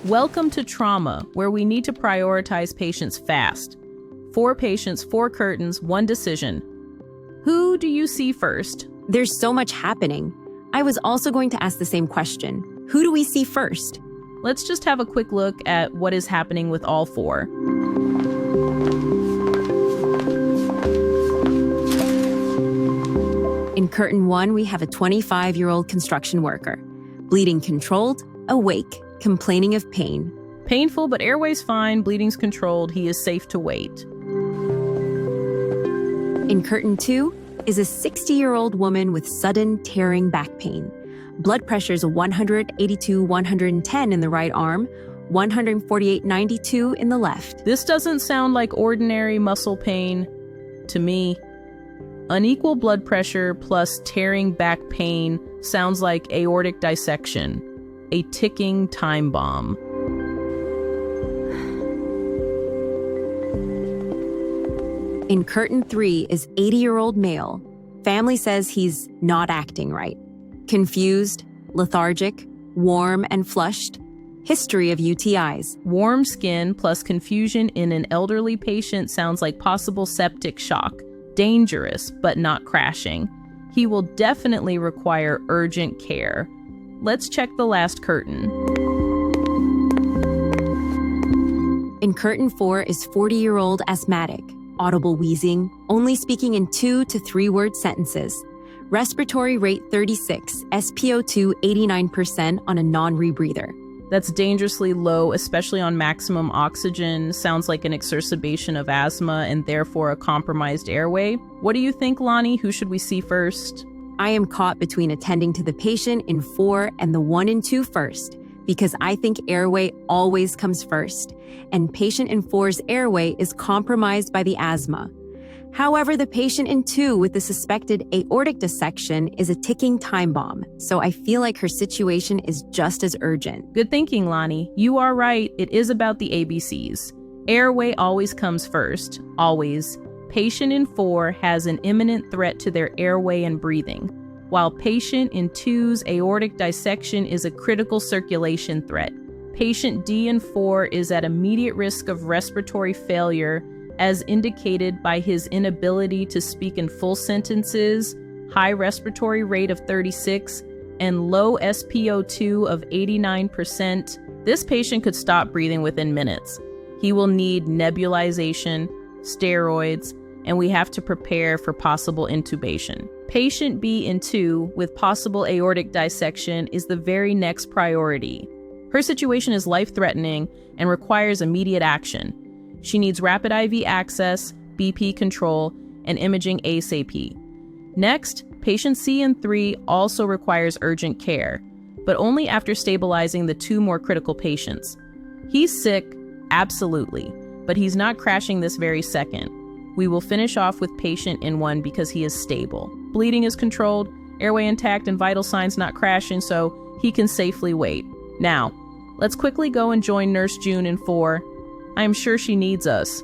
Welcome to trauma, where we need to prioritize patients fast. 4 patients, 4 curtains, 1 decision. Who do you see first? There's so much happening. I was also going to ask the same question. Who do we see first? Let's just have a quick look at what is happening with all 4. In curtain 1, we have a 25-year-old construction worker. Bleeding controlled, awake, complaining of pain. Painful, but airway's fine, bleeding's controlled, he is safe to wait. In curtain 2 is a 60-year-old woman with sudden tearing back pain. Blood pressure's 182/110 in the right arm, 148/92 in the left. This doesn't sound like ordinary muscle pain to me. Unequal blood pressure plus tearing back pain sounds like aortic dissection, a ticking time bomb. In curtain 3 is 80-year-old male. Family says he's not acting right. Confused, lethargic, warm and flushed. History of UTIs. Warm skin plus confusion in an elderly patient sounds like possible septic shock. Dangerous, but not crashing. He will definitely require urgent care. Let's check the last curtain. In curtain 4 is 40-year-old asthmatic. Audible wheezing, only speaking in 2 to 3 word sentences. Respiratory rate 36, SpO2 89% on a non-rebreather. That's dangerously low, especially on maximum oxygen. Sounds like an exacerbation of asthma and therefore a compromised airway. What do you think, Lonnie? Who should we see first? I am caught between attending to the patient in 4 and the 1 in 2 first, because I think airway always comes first, and patient in 4's airway is compromised by the asthma. However, the patient in 2 with the suspected aortic dissection is a ticking time bomb, so I feel like her situation is just as urgent. Good thinking, Lonnie. You are right. It is about the ABCs. Airway always comes first. Always. Patient in 4 has an imminent threat to their airway and breathing, while patient in 2's aortic dissection is a critical circulation threat. Patient D in 4 is at immediate risk of respiratory failure, as indicated by his inability to speak in full sentences, high respiratory rate of 36, and low SpO2 of 89%. This patient could stop breathing within minutes. He will need nebulization, steroids, and we have to prepare for possible intubation. Patient B in 2 with possible aortic dissection is the very next priority. Her situation is life-threatening and requires immediate action. She needs rapid IV access, BP control, and imaging ASAP. Next, patient C in 3 also requires urgent care, but only after stabilizing the 2 more critical patients. He's sick, absolutely, but he's not crashing this very second. We will finish off with patient in 1 because he is stable. Bleeding is controlled, airway intact, and vital signs not crashing, so he can safely wait. Now, let's quickly go and join Nurse June in 4. I am sure she needs us.